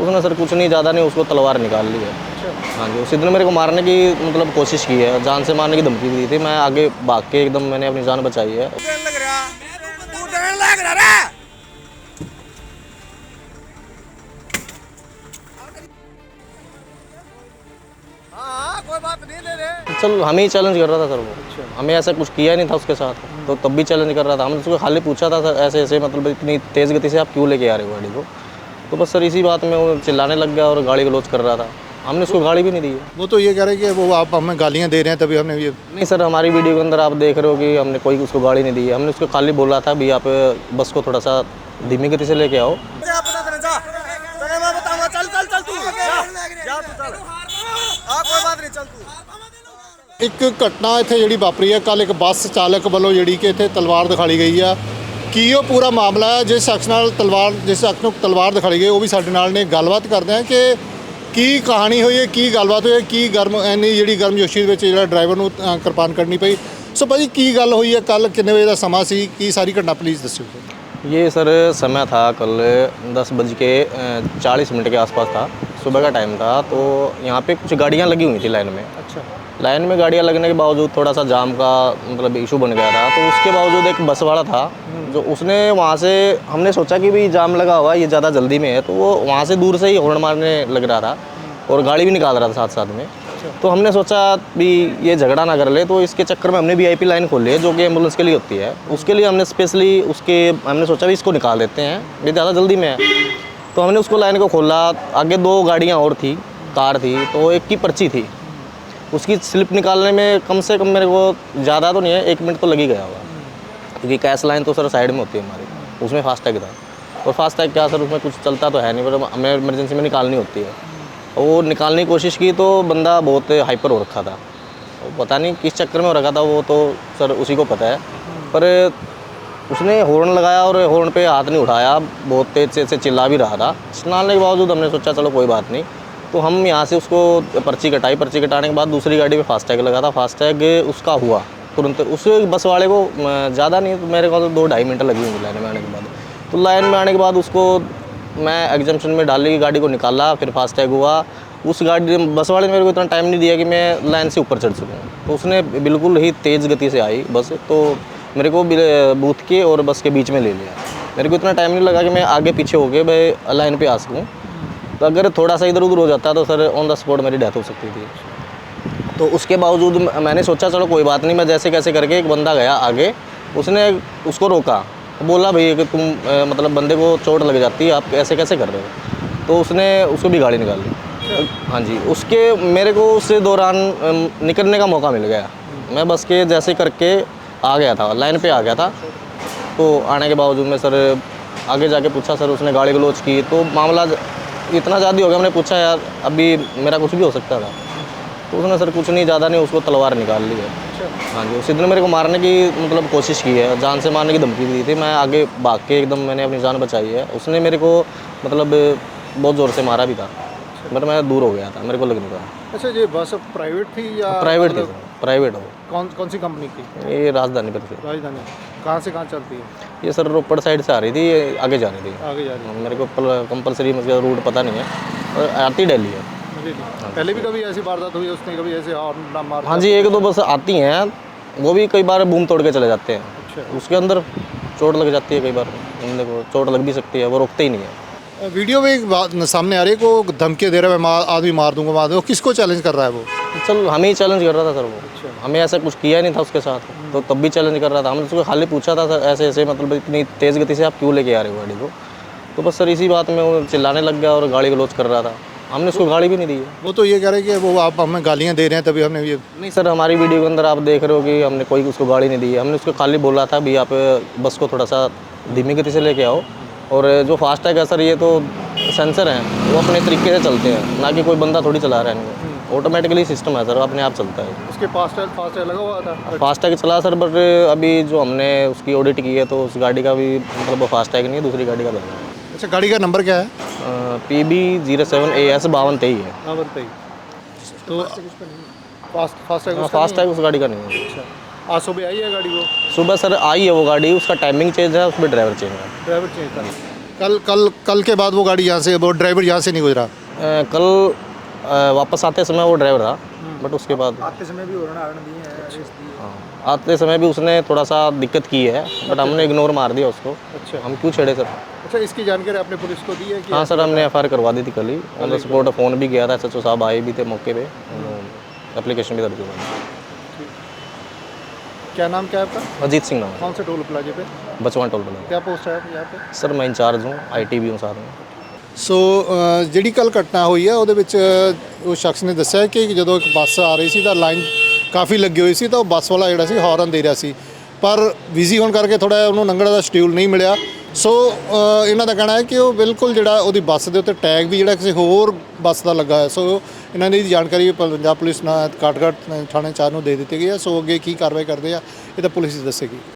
तो उसने सर कुछ नहीं, ज़्यादा नहीं, उसको तलवार निकाल ली है। हाँ जी, उसी दिन मेरे को मारने की मतलब कोशिश की है, जान से मारने की धमकी दी थी। मैं आगे भाग के एकदम मैंने अपनी जान बचाई है। हाँ, कोई बात नहीं ले रहे। चल हम ही चैलेंज कर रहा था सर वो। हमें ऐसा कुछ किया नहीं था उसके साथ, तो तब भी चैलेंज कर रहा था। हमने उसको खाली पूछा था सर ऐसे ऐसे मतलब इतनी तेज़ गति से आप क्यों लेके आ रहे हो गाड़ी को। तो बस सर इसी बात में वो चिल्लाने लग गया और गाड़ी को लॉन्च कर रहा था। हमने उसको गाड़ी भी नहीं दी है। वो तो ये कह रहे हैं कि वो आप हमें गालियाँ दे रहे हैं तभी हमने ये। नहीं सर, हमारी वीडियो के अंदर आप देख रहे हो कि हमने कोई उसको गाड़ी नहीं दी है। हमने उसको खाली बोला था भी आप बस को थोड़ा सा धीमी गति से लेके आओ। ਇੱਕ ਘਟਨਾ ਇੱਥੇ ਜਿਹੜੀ ਵਾਪਰੀ ਹੈ ਕੱਲ, ਇੱਕ ਬੱਸ ਚਾਲਕ ਵੱਲੋਂ ਜਿਹੜੀ ਕਿ ਇੱਥੇ ਤਲਵਾਰ ਦਿਖਾਈ ਗਈ ਆ। ਕੀ ਉਹ ਪੂਰਾ ਮਾਮਲਾ ਹੈ? ਜਿਸ ਸ਼ਖਸ ਨੂੰ ਤਲਵਾਰ ਦਿਖਾਈ ਗਈ ਉਹ ਵੀ ਸਾਡੇ ਨਾਲ ਨੇ, ਗੱਲਬਾਤ ਕਰਦੇ ਆ ਕਿ ਕੀ ਕਹਾਣੀ ਹੋਈ ਹੈ, ਕੀ ਗੱਲਬਾਤ ਹੋਈ ਹੈ, ਕੀ ਇੰਨੀ ਜਿਹੜੀ ਗਰਮਜੋਸ਼ੀ ਦੇ ਵਿੱਚ ਜਿਹੜਾ ਡਰਾਈਵਰ ਨੂੰ ਕਿਰਪਾਨ ਕਰਨੀ ਪਈ। ਸੋ ਭਾਜੀ ਕੀ ਗੱਲ ਹੋਈ ਹੈ, ਕੱਲ ਕਿੰਨੇ ਵਜੇ ਦਾ ਸਮਾਂ ਸੀ, ਕੀ ਸਾਰੀ ਘਟਨਾ ਪਲੀਜ਼ ਦੱਸਿਓ। ये सर समय था कल 10:40 के आसपास था, सुबह का टाइम था। तो यहाँ पे कुछ गाड़ियाँ लगी हुई थी लाइन में। अच्छा। लाइन में गाड़ियाँ लगने के बावजूद थोड़ा सा जाम का मतलब इशू बन गया था। तो उसके बावजूद एक बस वाला था जो उसने वहाँ से, हमने सोचा कि भाई जाम लगा हुआ है, ये ज़्यादा जल्दी में है, तो वो वहाँ से दूर से ही हॉर्न मारने लग रहा था और गाड़ी भी निकाल रहा था साथ साथ में। तो हमने सोचा भी ये झगड़ा ना कर ले, तो इसके चक्कर में हमने VIP लाइन खोली है जो कि एम्बुलेंस के लिए होती है। उसके लिए हमने स्पेशली हमने सोचा भी इसको निकाल देते हैं, ये ज़्यादा जल्दी में है। तो हमने उसको लाइन को खोला। आगे 2 गाड़ियाँ और थी, कार थी, तो एक की पर्ची थी। उसकी स्लिप निकालने में कम से कम मेरे को ज़्यादा तो नहीं है, 1 मिनट तो लग ही गया होगा, क्योंकि कैश लाइन तो सर साइड में होती है हमारी, उसमें फास्टैग था। और फास्टैग क्या सर, उसमें कुछ चलता तो है नहीं, पर हमें इमरजेंसी में निकालनी होती है। वो निकालने की कोशिश की तो बंदा बहुत हाइपर हो रखा था, वो पता नहीं किस चक्कर में हो रखा था, वो तो सर उसी को पता है। पर उसने हॉर्न लगाया और हॉर्न पे हाथ नहीं उठाया, बहुत तेज़ से चिल्ला भी रहा था। चिल्लाने के बावजूद हमने सोचा चलो कोई बात नहीं। तो हम यहाँ से उसको पर्ची कटाई। पर्ची कटाने के बाद दूसरी गाड़ी पे फास्टैग लगा था। फास्टैग उसका हुआ तुरंत। उस बस वाले को ज़्यादा नहीं, तो मेरे को तो 2-2.5 मिनट लगी हुई लाइन में आने के बाद। तो लाइन में आने के बाद उसको मैं एग्जाम्पशन में डालने की गाड़ी को निकाला, फिर फास्टैग हुआ। उस गाड़ी बस वाले ने मेरे को इतना टाइम नहीं दिया कि मैं लाइन से ऊपर चढ़ सकूँ। तो उसने बिल्कुल ही तेज़ गति से आई बस, तो मेरे को बूथ के और बस के बीच में ले लिया। मेरे को इतना टाइम नहीं लगा कि मैं आगे पीछे हो गए मैं लाइन पे आ सकूँ। तो अगर थोड़ा सा इधर उधर हो जाता तो सर ऑन द स्पॉट मेरी डेथ हो सकती थी। तो उसके बावजूद मैंने सोचा चलो कोई बात नहीं। मैं जैसे कैसे करके, एक बंदा गया आगे, उसने उसको रोका, बोला भैया कि तुम मतलब बंदे को चोट लग जाती है, आप ऐसे कैसे कर रहे हो। तो उसने उसको भी गाड़ी निकाल ली। हाँ जी, उसके मेरे को उस दौरान निकलने का मौका मिल गया। मैं बस के जैसे करके आ गया था, लाइन पे आ गया था। तो आने के बावजूद में सर आगे जाके पूछा, सर उसने गाड़ी को लॉन्च की, तो मामला इतना ज़्यादा हो गया। हमने पूछा यार अभी मेरा कुछ भी हो सकता था। तो उसने सर कुछ नहीं, ज़्यादा नहीं, उसको तलवार निकाल ली है। हाँ जी, उसी दिन मेरे को मारने की मतलब कोशिश की है, जान से मारने की धमकी दी थी। मैं आगे भाग के एकदम मैंने अपनी जान बचाई है। उसने मेरे को मतलब बहुत ज़ोर से मारा भी था, बट मैं दूर हो गया था, मेरे को लग नहीं रहा। अच्छा, ये बस प्राइवेट थी या प्राइवेट थी सर, प्राइवेट हो। कौन सी कंपनी की? ये राजधानी पर थी। राजधानी। कहाँ से कहाँ चलती है? ये सर रोपड़ साइड से आ रही थी, ये आगे जा रही थी। आगे जा रही मेरे को कंपलसरी मतलब रूट पता नहीं है, और आती दिल्ली है। पहले भी कभी ऐसी वारदात हुई, उसने कभी ऐसे हॉर्न ना मार? हाँ जी, 1-2 बस आती हैं, वो भी कई बार बूम तोड़ के चले जाते हैं। अच्छा। उसके अंदर चोट लग जाती है, कई बार बंदे को चोट लग भी सकती है, वो रोकते ही नहीं है। वीडियो में एक बात सामने आ रही है को धमकी दे रहा है, मैं आदमी मार दूंगा। किसको चैलेंज कर रहा है वो? चल हमें ही चैलेंज कर रहा था सर वो। हमें ऐसा कुछ किया नहीं था उसके साथ, तो तब भी चैलेंज कर रहा था। हमने उसको खाली पूछा था सर ऐसे ऐसे मतलब इतनी तेज़ गति से आप क्यों लेके आ रहे हो गाड़ी को। तो बस सर इसी बात में वो चिल्लाने लग गया और गाड़ी को लॉन्च कर रहा था। हमने उसको गाड़ी भी नहीं दी है। वो तो ये कह रहे हैं कि वो आप हमें गालियाँ दे रहे हैं तभी हमने ये। नहीं सर, हमारी वीडियो के अंदर आप देख रहे हो कि हमने कोई उसको गाड़ी नहीं दी है। हमने उसको खाली बोला था भी आप बस को थोड़ा सा धीमी गति से लेके आओ। और जो फास्टैग है सर, ये तो सेंसर हैं, वो अपने तरीके से चलते हैं, ना कि कोई बंदा थोड़ी चला रहा है। ऑटोमेटिकली सिस्टम है सर, अपने आप चलता है। उसके फास्टैग लगा हुआ था? फास्टैग चला सर, बट अभी जो हमने उसकी ऑडिट की है तो उस गाड़ी का भी मतलब फास्टैग नहीं है, दूसरी गाड़ी का लगा है। अच्छा, गाड़ी का नंबर क्या है? PB 07AS 5223 है। हाँ, बताइए। तो फास्टैग उस गाड़ी का नहीं है। अच्छा, आज सुबह आई है गाड़ी वो? सुबह सर आई है वो गाड़ी, उसका टाइमिंग चेंज है, उसमें ड्राइवर चेंज है। ड्राइवर चेंज था। कल के बाद वो गाड़ी यहाँ से, वो ड्राइवर यहाँ से नहीं गुजरा? कल वापस आते समय वो ड्राइवर था, बट उसके बाद आते समय भी हॉर्न दिए हैं, रेस दिए। हाँ, आते समय भी उसने थोड़ा सा दिक्कत की है, बट हमने इग्नोर मार दिया उसको। अच्छा हम क्यों छेड़े सर? अच्छा, इसकी जानकारी आपने पुलिस को दी है कि? हाँ सर, हमने एफआईआर करवा दी थी कल ही, ऑन द स्पॉट फ़ोन भी किया था, SHO साहब आए भी थे मौके पे, एप्लीकेशन भी दर्ज हुआ। क्या नाम क्या है आपका? अजीत सिंह नाम है, कौन से टोल प्लाजे पे? बचवान टोल प्लाजा। क्या पोस्ट है आप यहाँ पे? सर मैं इंचार्ज हूँ, IT भी हूँ साथ में। ਸੋ ਜਿਹੜੀ ਕੱਲ ਘਟਨਾ ਹੋਈ ਆ ਉਹਦੇ ਵਿੱਚ ਉਹ ਸ਼ਖਸ ਨੇ ਦੱਸਿਆ ਕਿ ਜਦੋਂ ਇੱਕ ਬੱਸ ਆ ਰਹੀ ਸੀ ਤਾਂ ਲਾਈਨ ਕਾਫੀ ਲੱਗੀ ਹੋਈ ਸੀ ਤਾਂ ਉਹ ਬੱਸ ਵਾਲਾ ਜਿਹੜਾ ਸੀ ਹੌਰਨ ਦੇ ਰਿਹਾ ਸੀ, ਪਰ ਬਿਜ਼ੀ ਹੋਣ ਕਰਕੇ ਥੋੜਾ ਉਹਨੂੰ ਲੰਘਣ ਦਾ ਸ਼ਡਿਊਲ ਨਹੀਂ ਮਿਲਿਆ। ਸੋ ਇਹਨਾਂ ਦਾ ਕਹਿਣਾ ਹੈ ਕਿ ਉਹ ਬਿਲਕੁਲ ਜਿਹੜਾ ਉਹਦੀ ਬੱਸ ਦੇ ਉੱਤੇ ਟੈਗ ਵੀ ਜਿਹੜਾ ਕਿਸੇ ਹੋਰ ਬੱਸ ਦਾ ਲੱਗਾ ਹੈ। ਸੋ ਇਹਨਾਂ ਦੀ ਜਾਣਕਾਰੀ ਪੰਜਾਬ ਪੁਲਿਸ ਨਾਲ ਕਾਠਗੜ੍ਹ ਥਾਣੇ 4 ਨੂੰ ਦੇ ਦਿੱਤੀ ਗਈ ਹੈ। ਸੋ ਅੱਗੇ ਕੀ ਕਾਰਵਾਈ ਕਰਦੇ ਆ ਇਹ ਤਾਂ ਪੁਲਿਸ ਹੀ ਦੱਸੇਗੀ।